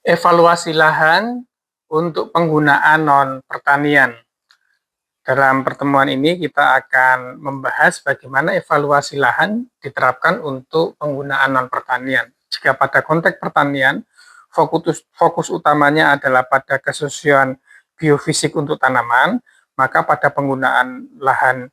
Evaluasi lahan untuk penggunaan non-pertanian. Dalam pertemuan ini kita akan membahas bagaimana evaluasi lahan diterapkan untuk penggunaan non-pertanian. Jika pada konteks pertanian, fokus utamanya adalah pada kesesuaian biofisik untuk tanaman, maka pada penggunaan lahan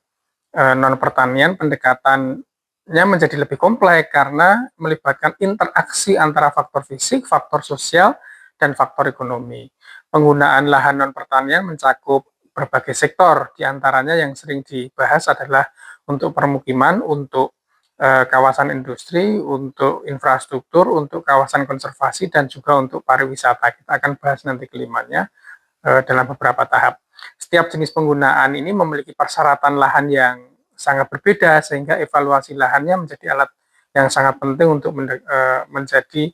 non-pertanian pendekatannya menjadi lebih kompleks karena melibatkan interaksi antara faktor fisik, faktor sosial, dan faktor ekonomi. Penggunaan lahan non-pertanian mencakup berbagai sektor, diantaranya yang sering dibahas adalah untuk permukiman, untuk kawasan industri, untuk infrastruktur, untuk kawasan konservasi, dan juga untuk pariwisata. Kita akan bahas nanti kelimanya dalam beberapa tahap. Setiap jenis penggunaan ini memiliki persyaratan lahan yang sangat berbeda, sehingga evaluasi lahannya menjadi alat yang sangat penting untuk menjadi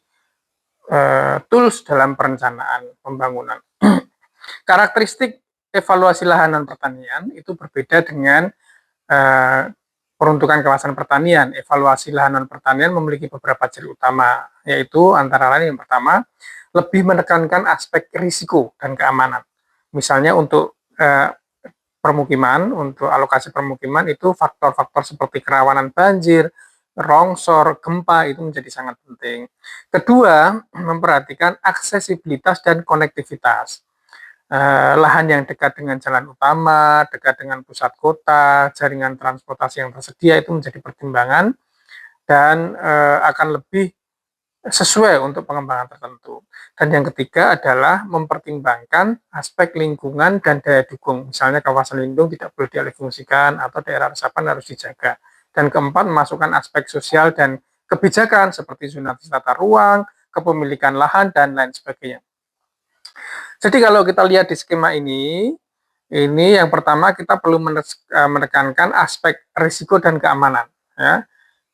tools dalam perencanaan pembangunan. Karakteristik evaluasi lahan non pertanian itu berbeda dengan peruntukan kawasan pertanian. Evaluasi lahan non pertanian memiliki beberapa ciri utama, yaitu antara lain yang pertama, lebih menekankan aspek risiko dan keamanan. Misalnya untuk permukiman, untuk alokasi permukiman itu faktor-faktor seperti kerawanan banjir, longsor, gempa itu menjadi sangat penting. Kedua, memperhatikan aksesibilitas dan konektivitas. Lahan yang dekat dengan jalan utama, dekat dengan pusat kota, jaringan transportasi yang tersedia itu menjadi pertimbangan dan akan lebih sesuai untuk pengembangan tertentu. Dan yang ketiga adalah mempertimbangkan aspek lingkungan dan daya dukung. Misalnya kawasan lindung tidak boleh dialihfungsikan atau daerah resapan harus dijaga. Dan keempat, memasukkan aspek sosial dan kebijakan seperti zonasi tata ruang, kepemilikan lahan, dan lain sebagainya. Jadi kalau kita lihat di skema ini yang pertama kita perlu menekankan aspek risiko dan keamanan. Ya.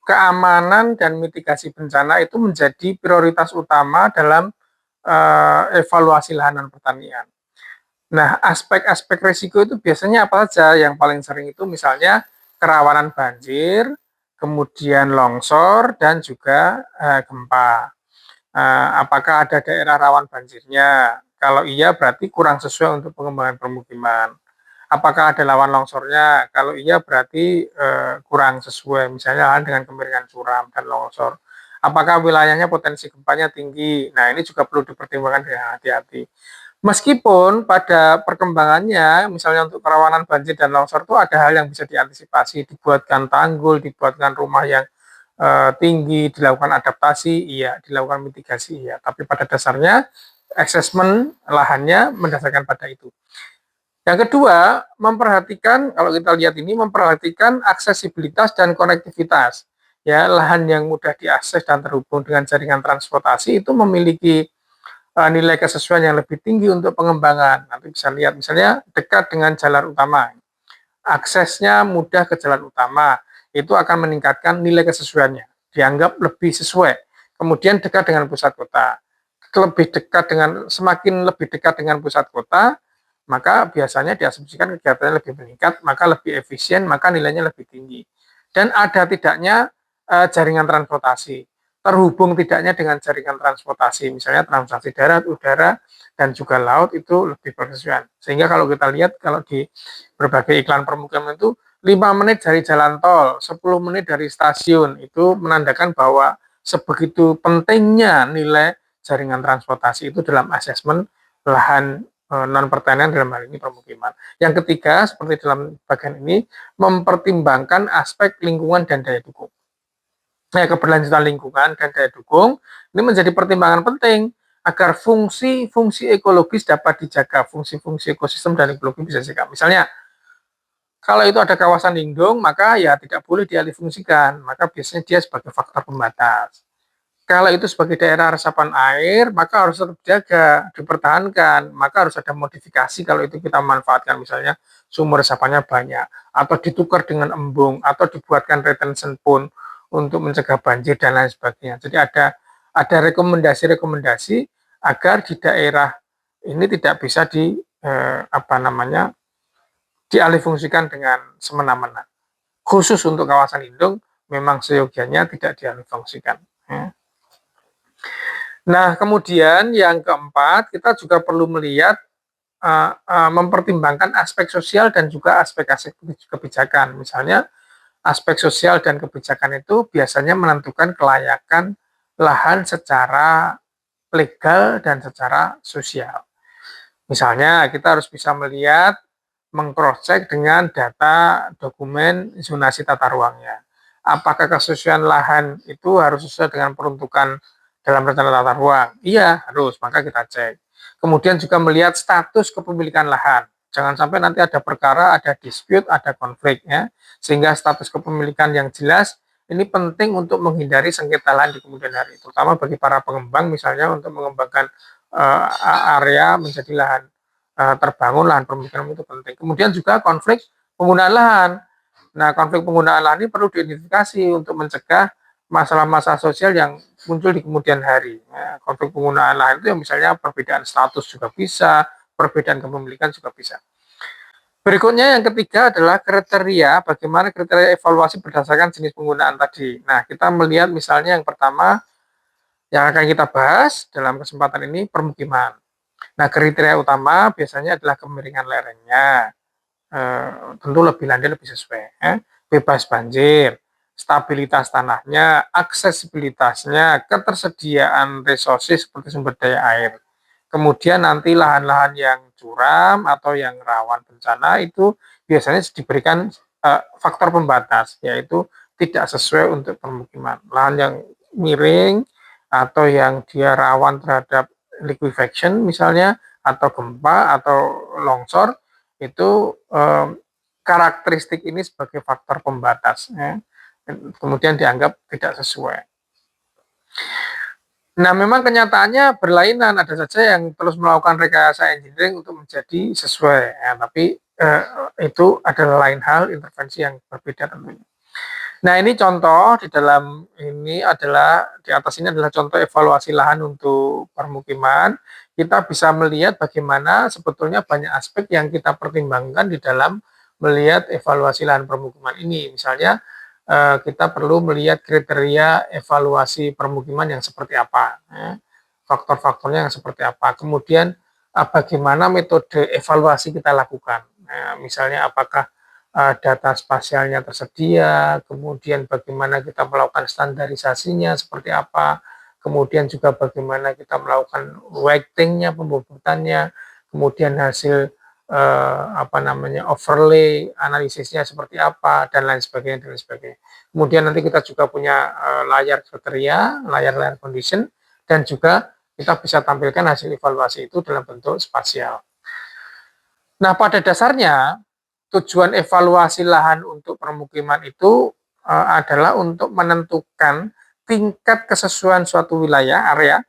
Keamanan dan mitigasi bencana itu menjadi prioritas utama dalam evaluasi lahan pertanian. Nah, aspek-aspek risiko itu biasanya apa saja? Yang paling sering itu misalnya kerawanan banjir, kemudian longsor, dan juga gempa. Apakah ada daerah rawan banjirnya? Kalau iya berarti kurang sesuai untuk pengembangan permukiman. Apakah ada lawan longsornya? Kalau iya berarti kurang sesuai, misalnya dengan kemiringan curam dan longsor. Apakah wilayahnya potensi gempanya tinggi? Nah, ini juga perlu dipertimbangkan dengan hati-hati. Meskipun pada perkembangannya, misalnya untuk kerawanan banjir dan longsor itu ada hal yang bisa diantisipasi, dibuatkan tanggul, dibuatkan rumah yang tinggi, dilakukan adaptasi, iya, dilakukan mitigasi, iya. Tapi pada dasarnya, assessment lahannya mendasarkan pada itu. Yang kedua, memperhatikan, kalau kita lihat ini, memperhatikan aksesibilitas dan konektivitas. Ya, lahan yang mudah diakses dan terhubung dengan jaringan transportasi itu memiliki nilai kesesuaian yang lebih tinggi untuk pengembangan. Nanti bisa lihat, misalnya dekat dengan jalan utama. Aksesnya mudah ke jalan utama, itu akan meningkatkan nilai kesesuaiannya. Dianggap lebih sesuai. Kemudian dekat dengan pusat kota. Semakin lebih dekat dengan pusat kota, maka biasanya diasumsikan kegiatannya lebih meningkat, maka lebih efisien, maka nilainya lebih tinggi. Dan ada tidaknya jaringan transportasi, terhubung tidaknya dengan jaringan transportasi, misalnya transportasi darat, udara, dan juga laut itu lebih berkesesuaian. Sehingga kalau kita lihat, kalau di berbagai iklan permukiman itu 5 menit dari jalan tol, 10 menit dari stasiun, itu menandakan bahwa sebegitu pentingnya nilai jaringan transportasi itu dalam asesmen lahan non pertanian dalam hal ini permukiman. Yang ketiga, seperti dalam bagian ini, mempertimbangkan aspek lingkungan dan daya dukung. Nah, keberlanjutan lingkungan dan daya dukung ini menjadi pertimbangan penting agar fungsi-fungsi ekologis dapat dijaga, fungsi-fungsi ekosistem dan ekologi bisa dijaga. Misalnya, kalau itu ada kawasan lindung, maka ya tidak boleh dialihfungsikan, maka biasanya dia sebagai faktor pembatas. Kalau itu sebagai daerah resapan air, maka harus tetap dijaga, dipertahankan, maka harus ada modifikasi kalau itu kita manfaatkan, misalnya sumur resapannya banyak, atau ditukar dengan embung, atau dibuatkan retention pond untuk mencegah banjir dan lain sebagainya. Jadi ada rekomendasi-rekomendasi agar di daerah ini tidak bisa dialihfungsikan dengan semena-mena. Khusus untuk kawasan lindung, memang seyogianya tidak dialihfungsikan. Ya. Nah, kemudian yang keempat, kita juga perlu melihat mempertimbangkan aspek sosial dan juga aspek-aspek kebijakan. Misalnya, aspek sosial dan kebijakan itu biasanya menentukan kelayakan lahan secara legal dan secara sosial. Misalnya, kita harus bisa melihat, mengcross-check dengan data dokumen zonasi tata ruangnya. Apakah kesesuaian lahan itu harus sesuai dengan peruntukan dalam rencana tata ruang? Iya, harus. Maka kita cek. Kemudian juga melihat status kepemilikan lahan. Jangan sampai nanti ada perkara, ada dispute, ada konflik ya. Sehingga status kepemilikan yang jelas ini penting untuk menghindari sengketa lahan di kemudian hari. Terutama bagi para pengembang misalnya untuk mengembangkan area menjadi lahan terbangun, lahan permukiman itu penting. Kemudian juga konflik penggunaan lahan. Nah, konflik penggunaan lahan ini perlu diidentifikasi untuk mencegah masalah-masalah sosial yang muncul di kemudian hari. Ya, konflik penggunaan lahan itu yang misalnya perbedaan status juga bisa, perbedaan kepemilikan juga bisa. Berikutnya yang ketiga adalah kriteria, bagaimana kriteria evaluasi berdasarkan jenis penggunaan tadi. Nah, kita melihat misalnya yang pertama yang akan kita bahas dalam kesempatan ini permukiman. Nah, kriteria utama biasanya adalah kemiringan lerengnya, tentu lebih landai lebih sesuai, bebas banjir, stabilitas tanahnya, aksesibilitasnya, ketersediaan resources seperti sumber daya air. Kemudian nanti lahan-lahan yang curam atau yang rawan bencana itu biasanya diberikan faktor pembatas, yaitu tidak sesuai untuk permukiman. Lahan yang miring atau yang dia rawan terhadap liquefaction misalnya, atau gempa atau longsor, itu karakteristik ini sebagai faktor pembatas, ya. Kemudian dianggap tidak sesuai. Nah, memang kenyataannya berlainan, ada saja yang terus melakukan rekayasa engineering untuk menjadi sesuai, ya, tapi itu adalah lain hal, intervensi yang berbeda tentunya. Nah, ini contoh di dalam ini adalah, di atas ini adalah contoh evaluasi lahan untuk permukiman. Kita bisa melihat bagaimana sebetulnya banyak aspek yang kita pertimbangkan di dalam melihat evaluasi lahan permukiman ini. Misalnya, kita perlu melihat kriteria evaluasi permukiman yang seperti apa, ya. Faktor-faktornya yang seperti apa. Kemudian, bagaimana metode evaluasi kita lakukan. Nah, misalnya apakah data spasialnya tersedia, kemudian bagaimana kita melakukan standarisasinya seperti apa, kemudian juga bagaimana kita melakukan weighting-nya, pembobotannya, kemudian hasil overlay analisisnya seperti apa, dan lain sebagainya dan lain sebagainya. Kemudian nanti kita juga punya layar kriteria, layar condition, dan juga kita bisa tampilkan hasil evaluasi itu dalam bentuk spasial. Nah, pada dasarnya tujuan evaluasi lahan untuk permukiman itu adalah untuk menentukan tingkat kesesuaian suatu wilayah area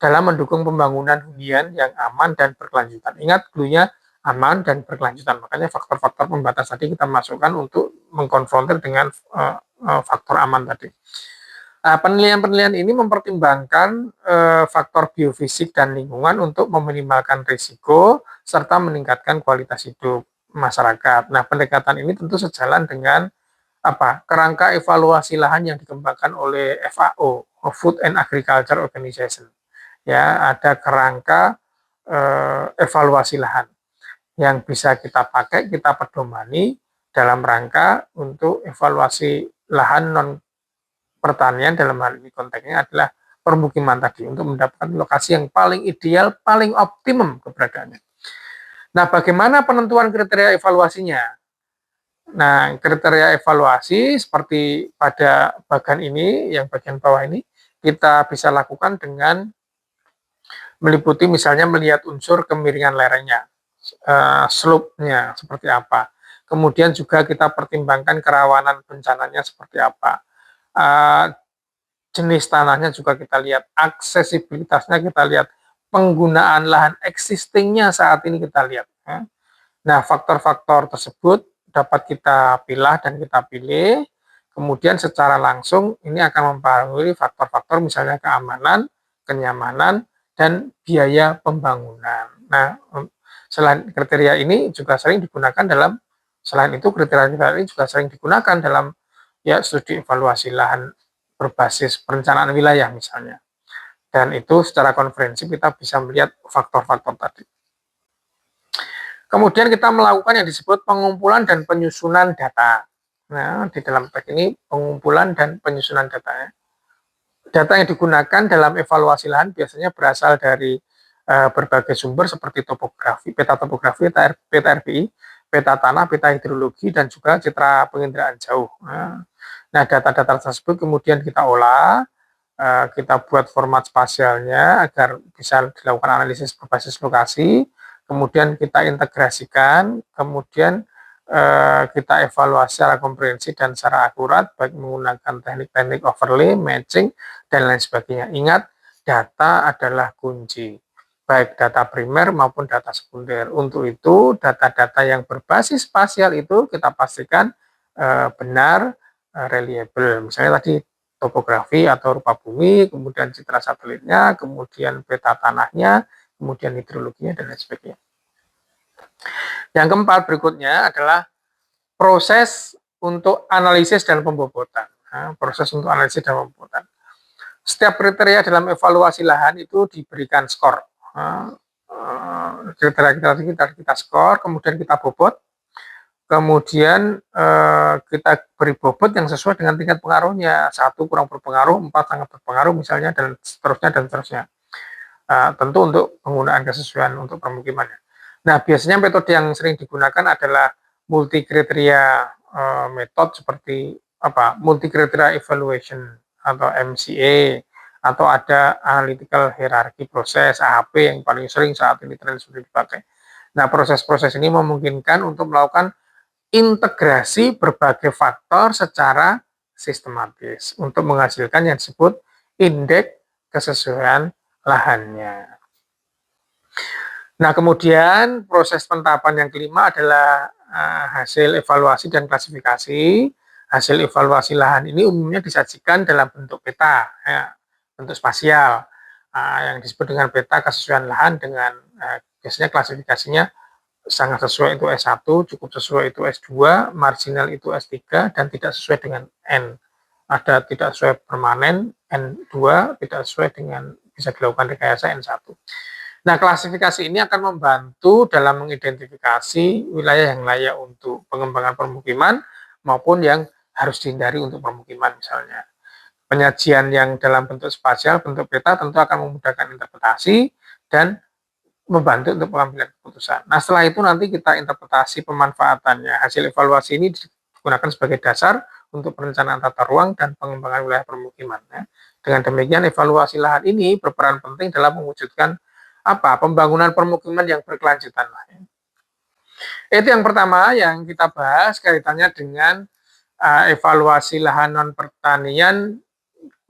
dalam mendukung pembangunan hunian yang aman dan berkelanjutan. Ingat, dulunya aman dan berkelanjutan. Makanya faktor-faktor pembatas tadi kita masukkan untuk mengkonfrontir dengan faktor aman tadi. Penilaian-penilaian ini mempertimbangkan faktor biofisik dan lingkungan untuk meminimalkan risiko serta meningkatkan kualitas hidup masyarakat. Nah, pendekatan ini tentu sejalan dengan kerangka evaluasi lahan yang dikembangkan oleh FAO, Food and Agriculture Organization. Ya, ada kerangka evaluasi lahan yang bisa kita pakai, kita pedomani dalam rangka untuk evaluasi lahan non pertanian, dalam hal ini konteksnya adalah permukiman tadi, untuk mendapatkan lokasi yang paling ideal, paling optimum keberadaannya. Nah, bagaimana penentuan kriteria evaluasinya? Nah, kriteria evaluasi seperti pada bagian ini, yang bagian bawah ini, kita bisa lakukan dengan meliputi misalnya melihat unsur kemiringan lerengnya, slope-nya seperti apa. Kemudian juga kita pertimbangkan kerawanan bencananya seperti apa. Jenis tanahnya juga kita lihat, aksesibilitasnya kita lihat, penggunaan lahan existingnya saat ini kita lihat. Ya. Nah, faktor-faktor tersebut dapat kita pilih dan kita pilih, kemudian secara langsung ini akan mempengaruhi faktor-faktor misalnya keamanan, kenyamanan, dan biaya pembangunan. Nah, selain kriteria ini juga sering digunakan dalam, selain itu kriteria ini juga sering digunakan dalam studi evaluasi lahan berbasis perencanaan wilayah misalnya. Dan itu secara konferensi kita bisa melihat faktor-faktor tadi. Kemudian kita melakukan yang disebut pengumpulan dan penyusunan data. Nah, di dalam tag ini pengumpulan dan penyusunan data. Data yang digunakan dalam evaluasi lahan biasanya berasal dari berbagai sumber seperti topografi, peta topografi, peta RPI, peta tanah, peta hidrologi, dan juga citra penginderaan jauh. Nah, data-data tersebut kemudian kita olah, kita buat format spasialnya agar bisa dilakukan analisis berbasis lokasi, kemudian kita integrasikan, kemudian kita evaluasi secara komprehensif dan secara akurat, baik menggunakan teknik-teknik overlay, matching, dan lain sebagainya. Ingat, data adalah kunci, baik data primer maupun data sekunder. Untuk itu, data-data yang berbasis spasial itu kita pastikan benar, reliable. Misalnya tadi topografi atau rupa bumi, kemudian citra satelitnya, kemudian peta tanahnya, kemudian hidrologinya, dan lain sebagainya. Yang keempat berikutnya adalah proses untuk analisis dan pembobotan. Nah, proses untuk analisis dan pembobotan. Setiap kriteria dalam evaluasi lahan itu diberikan skor. Nah, kriteria kita skor, kemudian kita bobot, kemudian kita beri bobot yang sesuai dengan tingkat pengaruhnya. 1 kurang berpengaruh, 4 sangat berpengaruh misalnya, dan seterusnya. Tentu untuk penggunaan kesesuaian untuk permukimannya. Nah, biasanya metode yang sering digunakan adalah multi kriteria metode seperti multi kriteria evaluation atau MCA, atau ada analytical hierarchy proses AHP yang paling sering saat ini tren sudah dipakai. Nah, proses-proses ini memungkinkan untuk melakukan integrasi berbagai faktor secara sistematis untuk menghasilkan yang disebut indeks kesesuaian lahannya. Nah, kemudian proses penetapan yang kelima adalah hasil evaluasi dan klasifikasi. Hasil evaluasi lahan ini umumnya disajikan dalam bentuk peta, ya, bentuk spasial, yang disebut dengan peta kesesuaian lahan dengan biasanya klasifikasinya sangat sesuai itu S1, cukup sesuai itu S2, marginal itu S3, dan tidak sesuai dengan N. Ada tidak sesuai permanen, N2, tidak sesuai dengan bisa dilakukan rekayasa N1. Nah, klasifikasi ini akan membantu dalam mengidentifikasi wilayah yang layak untuk pengembangan permukiman maupun yang harus dihindari untuk permukiman misalnya. Penyajian yang dalam bentuk spasial, bentuk peta tentu akan memudahkan interpretasi dan membantu untuk pengambilan keputusan. Nah, setelah itu nanti kita interpretasi pemanfaatannya. Hasil evaluasi ini digunakan sebagai dasar untuk perencanaan tata ruang dan pengembangan wilayah permukiman. Dengan demikian, evaluasi lahan ini berperan penting dalam mewujudkan pembangunan permukiman yang berkelanjutan. Itu yang pertama yang kita bahas kaitannya dengan evaluasi lahan non pertanian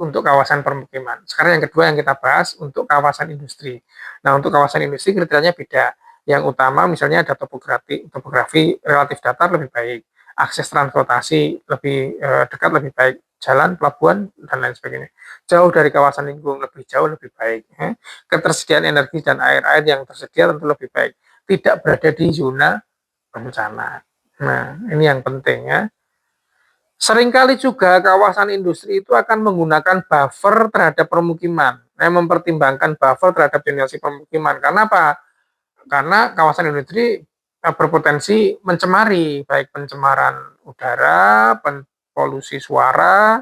untuk kawasan permukiman. Sekarang yang kedua yang kita bahas untuk kawasan industri. Nah, untuk kawasan industri kriterianya beda. Yang utama misalnya ada topografi relatif datar lebih baik, akses transportasi lebih dekat lebih baik, jalan, pelabuhan, dan lain sebagainya. Jauh dari kawasan lingkungan lebih jauh lebih baik. Ketersediaan energi dan air yang tersedia tentu lebih baik. Tidak berada di zona bencana. Nah, ini yang penting ya. Seringkali juga kawasan industri itu akan menggunakan buffer terhadap permukiman. Mempertimbangkan buffer terhadap generasi permukiman. Karena apa? Karena kawasan industri berpotensi mencemari, baik pencemaran udara, polusi suara,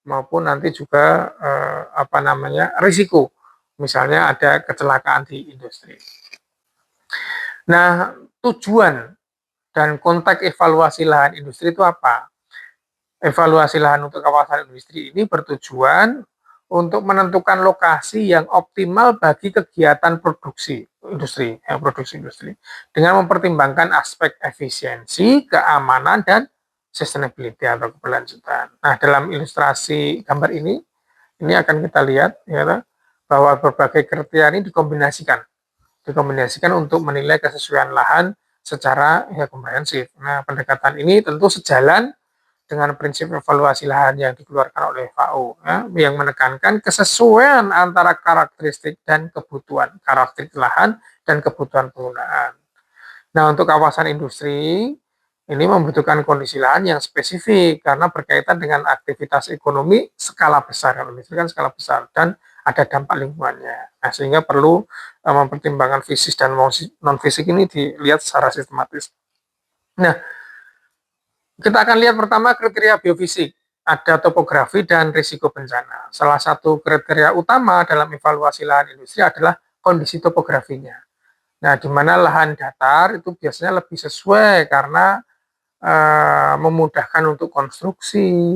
maupun nanti juga risiko. Misalnya ada kecelakaan di industri. Nah, tujuan dan konteks evaluasi lahan industri itu apa? Evaluasi lahan untuk kawasan industri ini bertujuan untuk menentukan lokasi yang optimal bagi kegiatan produksi industri dengan mempertimbangkan aspek efisiensi, keamanan, dan sustainability atau keberlanjutan. Nah, dalam ilustrasi gambar ini akan kita lihat ya, bahwa berbagai kriteria ini dikombinasikan untuk menilai kesesuaian lahan secara komprehensif. Nah, pendekatan ini tentu sejalan dengan prinsip evaluasi lahan yang dikeluarkan oleh FAO yang menekankan kesesuaian antara karakteristik dan kebutuhan, karakteristik lahan dan kebutuhan penggunaan. Nah, untuk kawasan industri ini membutuhkan kondisi lahan yang spesifik karena berkaitan dengan aktivitas ekonomi skala besar, skala besar, dan ada dampak lingkungannya. Nah, sehingga perlu mempertimbangkan fisik dan non-fisik ini dilihat secara sistematis. Nah, kita akan lihat pertama kriteria biofisik. Ada topografi dan risiko bencana. Salah satu kriteria utama dalam evaluasi lahan industri adalah kondisi topografinya. Nah, di mana lahan datar itu biasanya lebih sesuai karena memudahkan untuk konstruksi,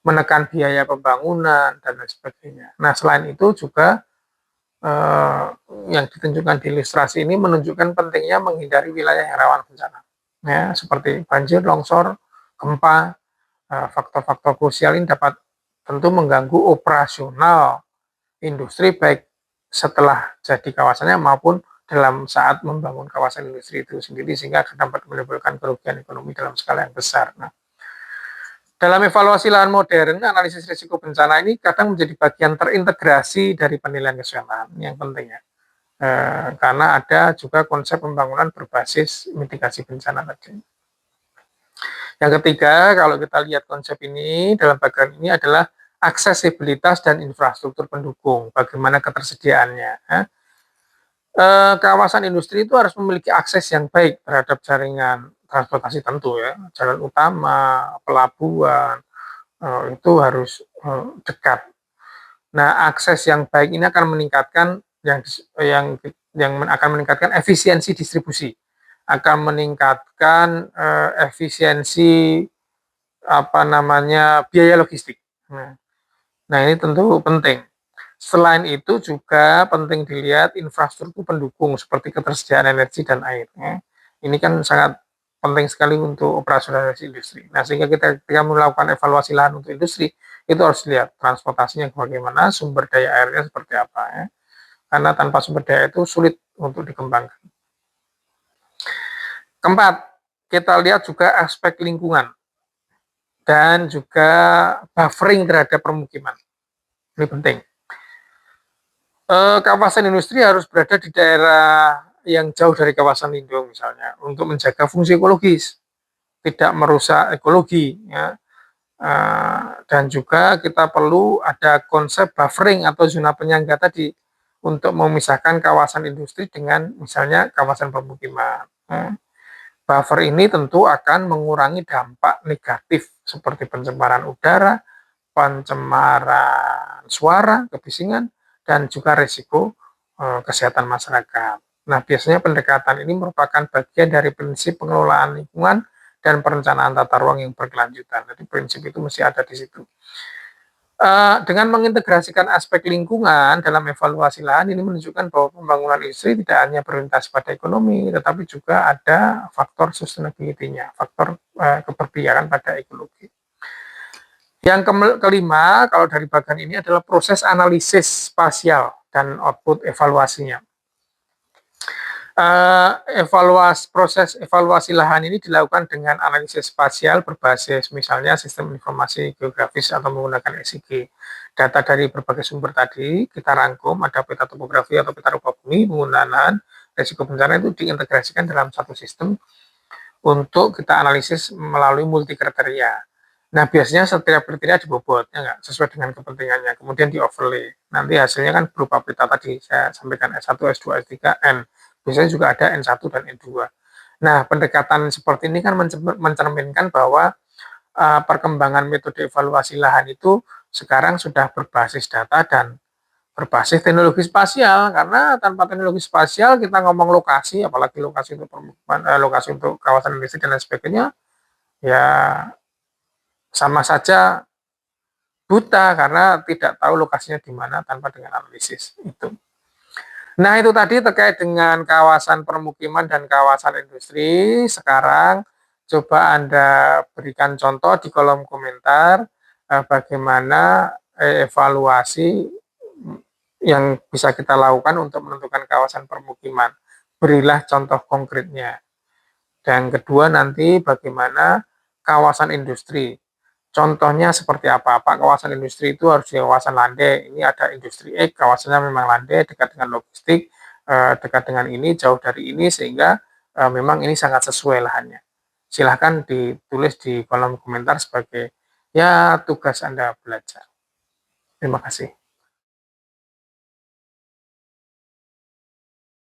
menekan biaya pembangunan, dan lain sebagainya. Nah, selain itu juga yang ditunjukkan di ilustrasi ini menunjukkan pentingnya menghindari wilayah yang rawan bencana. Ya, seperti banjir, longsor, gempa, faktor-faktor krusial ini dapat tentu mengganggu operasional industri baik setelah jadi kawasannya maupun dalam saat membangun kawasan industri itu sendiri, sehingga dapat menimbulkan kerugian ekonomi dalam skala yang besar. Nah, dalam evaluasi lahan modern, analisis risiko bencana ini kadang menjadi bagian terintegrasi dari penilaian kesehatan yang penting ya. Karena ada juga konsep pembangunan berbasis mitigasi bencana tadi. Yang ketiga, kalau kita lihat konsep ini dalam bagian ini adalah aksesibilitas dan infrastruktur pendukung, bagaimana ketersediaannya. Kawasan industri itu harus memiliki akses yang baik terhadap jaringan transportasi tentu ya, jalan utama, pelabuhan, itu harus dekat. Nah, akses yang baik ini akan meningkatkan yang akan meningkatkan efisiensi distribusi, akan meningkatkan efisiensi biaya logistik. Nah, ini tentu penting. Selain itu juga penting dilihat infrastruktur pendukung seperti ketersediaan energi dan air. Ini kan sangat penting sekali untuk operasionalisasi industri. Nah, sehingga kita ketika melakukan evaluasi lahan untuk industri, itu harus lihat transportasinya bagaimana, sumber daya airnya seperti apa. Ya. Karena tanpa sumber daya itu sulit untuk dikembangkan. Keempat, kita lihat juga aspek lingkungan dan juga buffering terhadap permukiman. Ini penting. Kawasan industri harus berada di daerah yang jauh dari kawasan lindung misalnya untuk menjaga fungsi ekologis, tidak merusak ekologi ya. Dan juga kita perlu ada konsep buffering atau zona penyangga tadi untuk memisahkan kawasan industri dengan misalnya kawasan pemukiman. Buffer ini tentu akan mengurangi dampak negatif seperti pencemaran udara, pencemaran suara, kebisingan, dan juga risiko kesehatan masyarakat. Nah, biasanya pendekatan ini merupakan bagian dari prinsip pengelolaan lingkungan dan perencanaan tata ruang yang berkelanjutan. Jadi prinsip itu mesti ada di situ. Dengan mengintegrasikan aspek lingkungan dalam evaluasi lahan ini menunjukkan bahwa pembangunan industri tidak hanya berorientasi pada ekonomi, tetapi juga ada faktor sustainability-nya, faktor keberpihakan pada ekologi. Yang kelima, kalau dari bagian ini adalah proses analisis spasial dan output evaluasinya. Proses evaluasi lahan ini dilakukan dengan analisis spasial berbasis misalnya sistem informasi geografis atau menggunakan ESG. Data dari berbagai sumber tadi kita rangkum, ada peta topografi atau peta rupa bumi, penggunaan risiko bencana itu diintegrasikan dalam satu sistem untuk kita analisis melalui multi kriteria. Nah, biasanya setiap kriteria dibobot, ya enggak, sesuai dengan kepentingannya, kemudian di overlay. Nanti hasilnya kan berupa peta tadi, saya sampaikan S1, S2, S3, N. Biasanya juga ada N1 dan N2. Nah, pendekatan seperti ini kan mencerminkan bahwa perkembangan metode evaluasi lahan itu sekarang sudah berbasis data dan berbasis teknologi spasial, karena tanpa teknologi spasial kita ngomong lokasi, apalagi lokasi untuk lokasi untuk kawasan industri dan lain sebagainya, ya sama saja buta karena tidak tahu lokasinya di mana tanpa dengan analisis itu. Nah, itu tadi terkait dengan kawasan permukiman dan kawasan industri. Sekarang coba Anda berikan contoh di kolom komentar bagaimana evaluasi yang bisa kita lakukan untuk menentukan kawasan permukiman. Berilah contoh konkretnya. Dan kedua nanti bagaimana kawasan industri. Contohnya seperti apa? Kawasan industri itu harus di kawasan landai. Ini ada industri X, kawasannya memang landai, dekat dengan logistik, dekat dengan ini, jauh dari ini, sehingga memang ini sangat sesuai lahannya. Silahkan ditulis di kolom komentar sebagai ya tugas Anda belajar. Terima kasih.